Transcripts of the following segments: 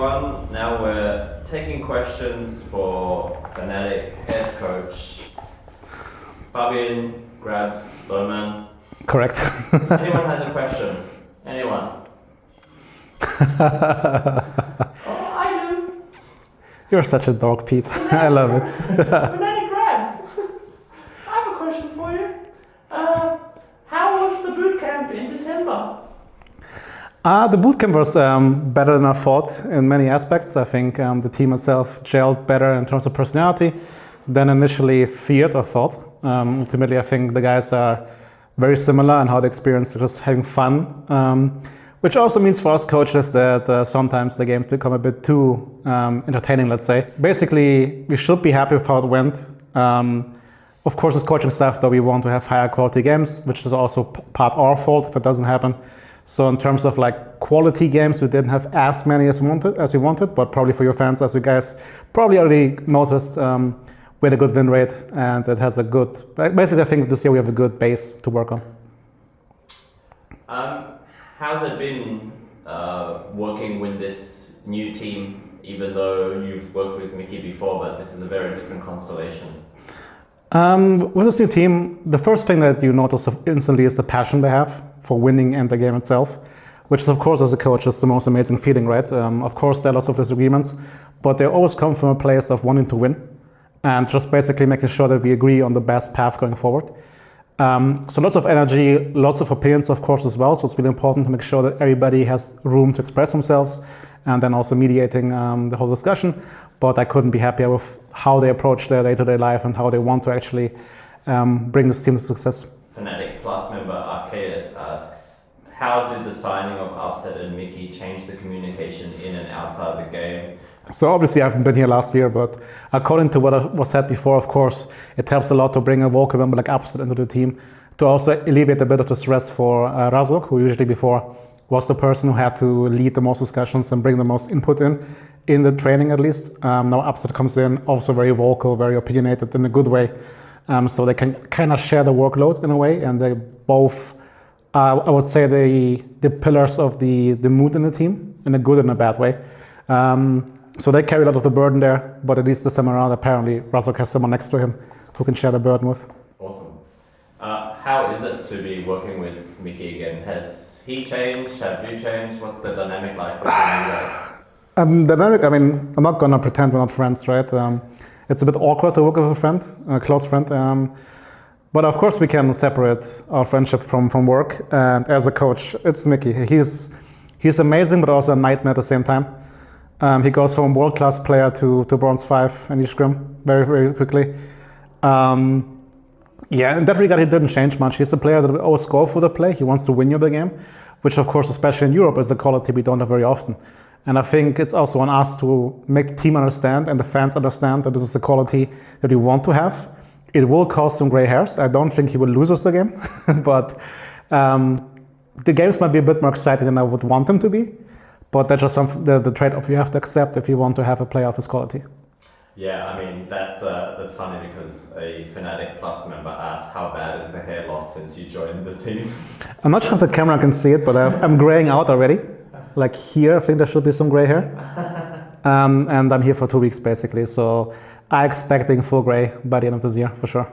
everyone. Now we're taking questions for FNATIC head coach Fabian, GrabbZ, Lohman. Correct. Anyone has a question? Anyone? Oh, I do. You're such a dog, Pete. I love it. FNATIC GrabbZ. I have a question for you. How was the boot camp in December? The bootcamp was better than I thought in many aspects. I think the team itself gelled better in terms of personality than initially feared or thought. Ultimately, I think the guys are very similar in how they experience just having fun, which also means for us coaches that sometimes the games become a bit too entertaining, let's say. Basically, we should be happy with how it went. Of course, as coaching staff, though, we want to have higher quality games, which is also part our fault if it doesn't happen. So in terms of like quality games, we didn't have as many as we wanted, but probably for your fans, as you guys probably already noticed, we had a good win rate and it has a good, basically I think this year we have a good base to work on. How's it been working with this new team, even though you've worked with Mickey before, but this is a very different constellation? With this new team, the first thing that you notice instantly is the passion they have for winning and the game itself, which is, of course, as a coach, is the most amazing feeling, right? Of course, there are lots of disagreements, but they always come from a place of wanting to win and just basically making sure that we agree on the best path going forward. So lots of energy, lots of opinions, of course, as well. So it's really important to make sure that everybody has room to express themselves and then also mediating the whole discussion. But I couldn't be happier with how they approach their day-to-day life and how they want to actually bring this team to success. FNATIC Plus member Arceus asks, how did the signing of Upset and Mickey change the communication in and outside the game? So obviously I haven't been here last year, but according to what was said before, of course, it helps a lot to bring a vocal member like Upset into the team to also alleviate a bit of the stress for Razok, who usually before was the person who had to lead the most discussions and bring the most input in the training at least. Now Upset comes in, also very vocal, very opinionated in a good way. So they can kind of share the workload in a way, and they both, I would say, the pillars of the mood in the team in a good and a bad way. So they carry a lot of the burden there, but at least this time around, apparently Razok has someone next to him who can share the burden with. Awesome. How is it to be working with Mickey again? Has he changed? Have you changed? What's the dynamic like between you guys? Dynamic, I mean, I'm not going to pretend we're not friends, right? It's a bit awkward to work with a friend, a close friend. But of course we can separate our friendship from work. And as a coach, it's Mickey. He's amazing, but also a nightmare at the same time. He goes from world-class player to bronze 5 in each scrim very, very quickly. Yeah, in that regard, he didn't change much. He's a player that will always go for the play. He wants to win you the game, which of course, especially in Europe, is a quality we don't have very often. And I think it's also on us to make the team understand and the fans understand that this is a quality that we want to have. It will cause some gray hairs. I don't think he will lose us the game, but the games might be a bit more exciting than I would want them to be. But that's just the trade-off you have to accept if you want to have a player of his quality. Yeah, I mean, that's funny because a FNATIC Plus member asked how bad is the hair loss since you joined the team? I'm not sure if the camera can see it, but I'm graying out already. Like here, I think there should be some gray hair. And I'm here for 2 weeks basically, so I expect being full gray by the end of this year, for sure.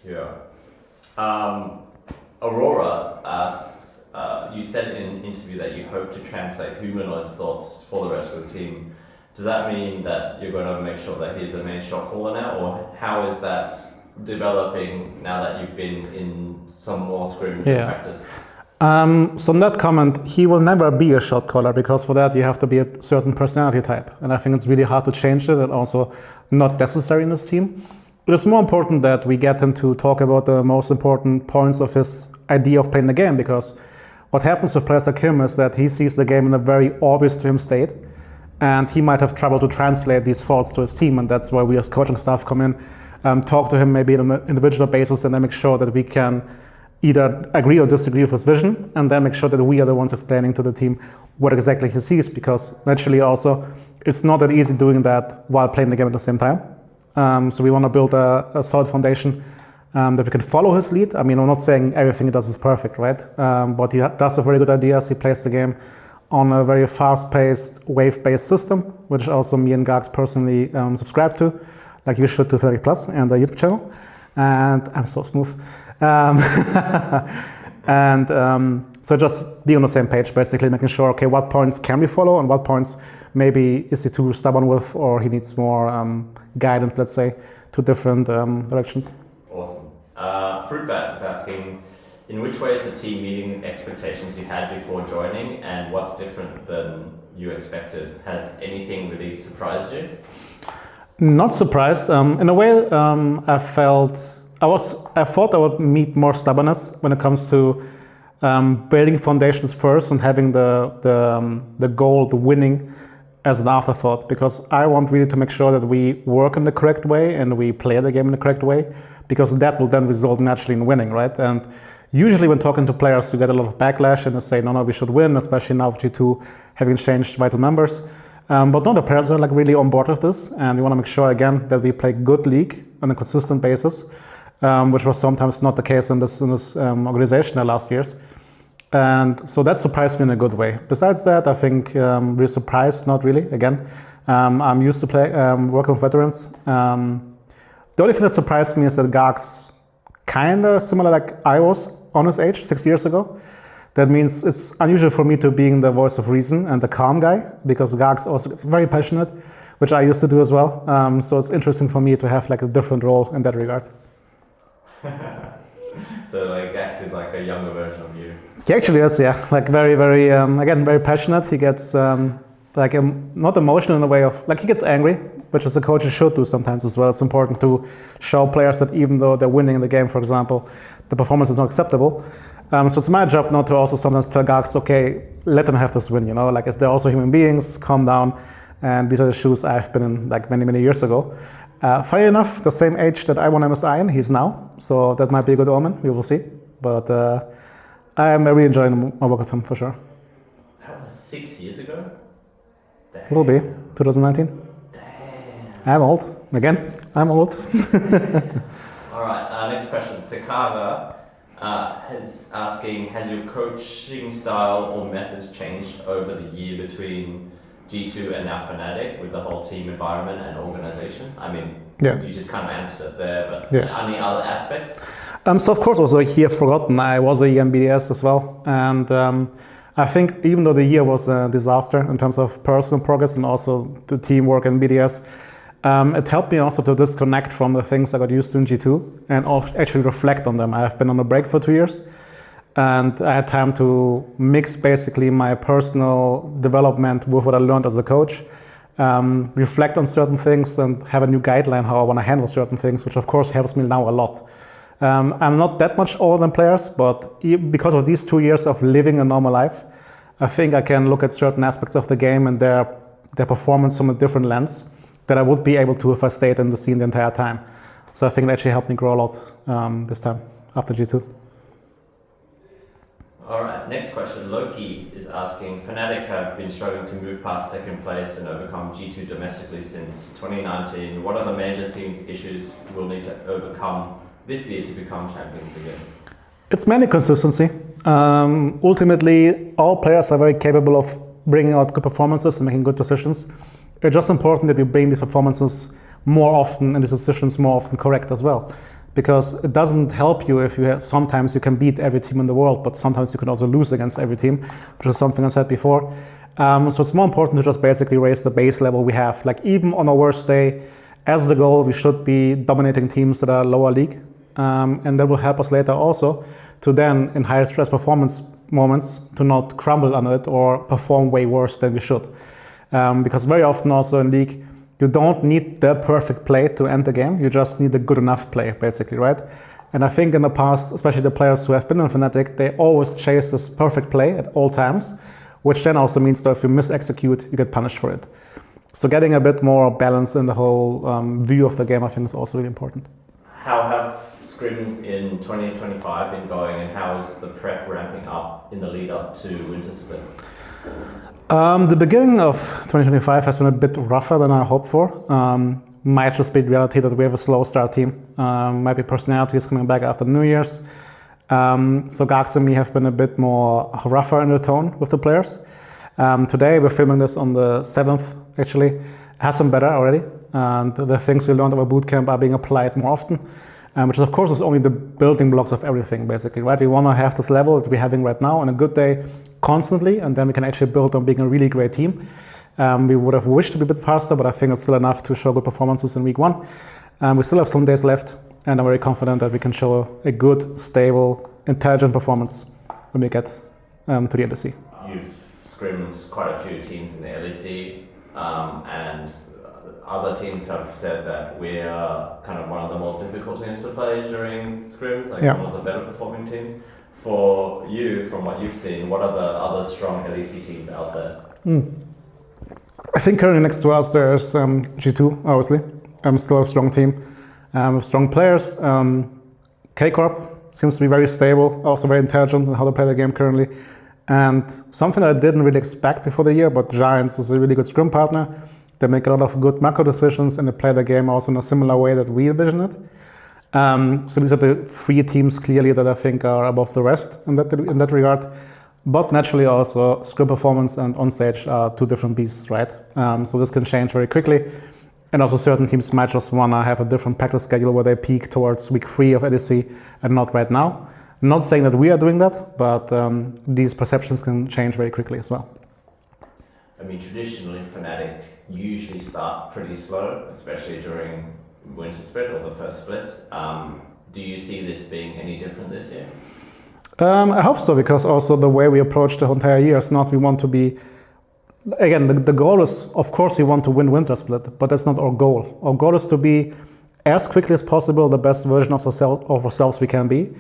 Yeah. Aurora asks, you said in an interview that you hope to translate Humanized thoughts for the rest of the team. Does that mean that you're going to make sure that he's the main shot caller now, or how is that developing now that you've been in some more scrims in practice? So in that comment, he will never be a shot caller because for that you have to be a certain personality type. And I think it's really hard to change it and also not necessary in this team. It is more important that we get him to talk about the most important points of his idea of playing the game, because what happens with players like him is that he sees the game in a very obvious to him state, and he might have trouble to translate these thoughts to his team, and that's why we as coaching staff come in, talk to him maybe on an individual basis, and then make sure that we can either agree or disagree with his vision, and then make sure that we are the ones explaining to the team what exactly he sees, because naturally also it's not that easy doing that while playing the game at the same time. So we want to build a solid foundation that we can follow his lead. I mean, I'm not saying everything he does is perfect, right? But he does have very good ideas. He plays the game on a very fast-paced, wave-based system, which also me and GrabbZ personally subscribe to, like you should to FNATIC PLUS and the YouTube channel. And I'm so smooth. So just be on the same page, basically making sure, okay, what points can we follow and what points maybe is he too stubborn with, or he needs more guidance, let's say, to different directions. Awesome. Fruitbat is asking, in which way is the team meeting expectations you had before joining, and what's different than you expected? Has anything really surprised you? Not surprised. In a way, I thought I would meet more stubbornness when it comes to building foundations first and having the goal, the winning, as an afterthought, because I want really to make sure that we work in the correct way and we play the game in the correct way, because that will then result naturally in winning, right? And usually when talking to players, you get a lot of backlash and they say, no, we should win, especially now with G2 having changed vital members. But no, the players are like really on board with this, and we want to make sure again that we play good league on a consistent basis, which was sometimes not the case in this organization the last years. And so that surprised me in a good way. Besides that, I think we're surprised, not really. Again, I'm used to working with veterans. The only thing that surprised me is that GrabbZ kind of similar like I was on his age 6 years ago. That means it's unusual for me to being the voice of reason and the calm guy, because GrabbZ also gets very passionate, which I used to do as well. So it's interesting for me to have like a different role in that regard. So like GrabbZ is like a younger version of you. He actually is, yeah. Like very, very, again, very passionate. He gets like not emotional in the way of, like he gets angry, which as a coach you should do sometimes as well. It's important to show players that even though they're winning in the game, for example, the performance is not acceptable. So it's my job not to also sometimes tell GrabbZ, okay, let them have this win, you know, like they're also human beings, calm down. And these are the shoes I've been in like many, many years ago. Funny enough, the same age that I won MSI in, he's now. So that might be a good omen, we will see. But I am really enjoying my work with him for sure. That was 6 years ago? Damn. Will be, 2019. Damn. I'm old. Again, I'm old. All right, next question. Sakava is asking, has your coaching style or methods changed over the year between G2 and now FNATIC with the whole team environment and organization? I mean, yeah. You just kind of answered it there, but yeah. Any other aspects? So of course also here forgotten, I was a year in BDS as well. And I think even though the year was a disaster in terms of personal progress and also the teamwork in BDS, it helped me also to disconnect from the things I got used to in G2 and actually reflect on them. I have been on a break for 2 years and I had time to mix basically my personal development with what I learned as a coach, reflect on certain things and have a new guideline how I want to handle certain things, which of course helps me now a lot. I'm not that much older than players, but because of these 2 years of living a normal life, I think I can look at certain aspects of the game and their performance from a different lens that I would be able to if I stayed in the scene the entire time. So I think it actually helped me grow a lot this time after G2. All right, next question. Loki is asking, FNATIC have been struggling to move past second place and overcome G2 domestically since 2019. What are the major themes, issues we'll need to overcome this year to become champions again? It's mainly consistency. Ultimately, all players are very capable of bringing out good performances and making good decisions. It's just important that we bring these performances more often and these decisions more often correct as well. Because it doesn't help you if sometimes you can beat every team in the world, but sometimes you can also lose against every team, which is something I said before. So it's more important to just basically raise the base level we have. Like even on our worst day, as the goal, we should be dominating teams that are lower league. And that will help us later also to then, in higher stress performance moments, to not crumble under it or perform way worse than we should. Because very often also in league, you don't need the perfect play to end the game, you just need a good enough play, basically, right? And I think in the past, especially the players who have been in FNATIC, they always chase this perfect play at all times, which then also means that if you mis-execute, you get punished for it. So getting a bit more balance in the whole view of the game, I think is also really important. How have Scrims in 2025 been going, and how is the prep ramping up in the lead up to Winter Split? The beginning of 2025 has been a bit rougher than I hoped for. Might just be the reality that we have a slow start team. Might be personalities coming back after New Year's. So GrabbZ and me have been a bit more rougher in the tone with the players. Today we're filming this on the 7th, actually. It has some better already, and the things we learned about bootcamp are being applied more often, which of course is only the building blocks of everything, basically, right? We want to have this level that we're having right now on a good day constantly, and then we can actually build on being a really great team. We would have wished to be a bit faster, but I think it's still enough to show good performances in week 1. We still have some days left, and I'm very confident that we can show a good, stable, intelligent performance when we get to the LEC. You've scrimmed quite a few teams in the LEC, and other teams have said that we're kind of one of the more difficult teams to play during scrims, like one of the better performing teams. For you, from what you've seen, what are the other strong LEC teams out there? I think currently next to us there's G2, obviously. Still a strong team with strong players. K-Corp seems to be very stable, also very intelligent in how to play the game currently. And something that I didn't really expect before the year, but Giants is a really good scrim partner. They make a lot of good macro decisions and they play the game also in a similar way that we envision it. So these are the 3 teams clearly that I think are above the rest in that regard. But naturally also, scrim performance and onstage are 2 different beasts, right? So this can change very quickly. And also certain teams might just want to have a different practice schedule where they peak towards week 3 of LEC and not right now. I'm not saying that we are doing that, but these perceptions can change very quickly as well. I mean, traditionally, FNATIC usually start pretty slow, especially during winter split or the first split. Do you see this being any different this year? I hope so, because also the way we approach the entire year is not we want to be, again, the goal is, of course, we want to win winter split, but that's not our goal. Our goal is to be as quickly as possible the best version of ourselves we can be.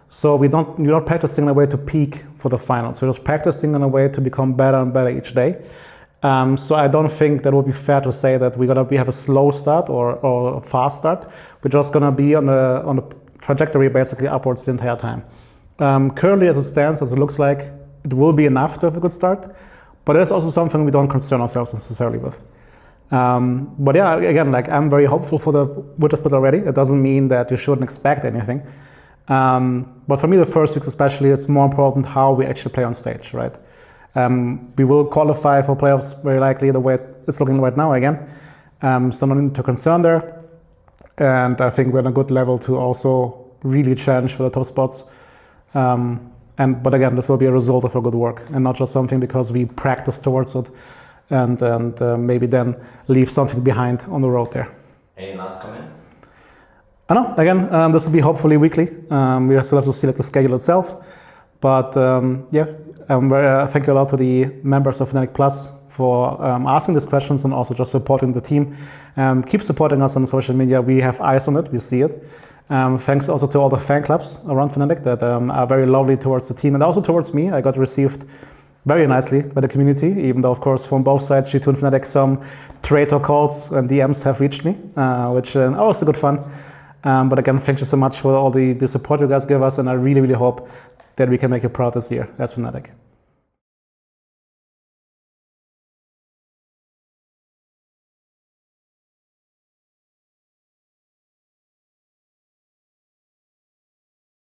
So we're not practicing in a way to peak for the finals. We're just practicing in a way to become better and better each day. So I don't think that would be fair to say that we have a slow start or a fast start. We're just going to be on a trajectory basically upwards the entire time. Currently, as it stands, as it looks like, it will be enough to have a good start, but it's also something we don't concern ourselves necessarily with. But yeah, again, like I'm very hopeful for the winter split already. It doesn't mean that you shouldn't expect anything. But for me, the first weeks especially, it's more important how we actually play on stage, right? We will qualify for playoffs very likely the way it's looking right now again. So no need to concern there. And I think we're on a good level to also really challenge for the top spots. But again, this will be a result of our good work and not just something because we practice towards it and maybe then leave something behind on the road there. Any last comments? I know, again, this will be hopefully weekly. We still have to see the schedule itself. But thank you a lot to the members of FNATIC Plus for asking these questions and also just supporting the team. Keep supporting us on social media. We have eyes on it, we see it. Thanks also to all the fan clubs around FNATIC that are very lovely towards the team and also towards me. I got received very nicely by the community, even though, of course, from both sides, G2 and FNATIC, some traitor calls and DMs have reached me, which always good fun. But again, thank you so much for all the support you guys give us, and I really, really hope that we can make you proud this year as FNATIC.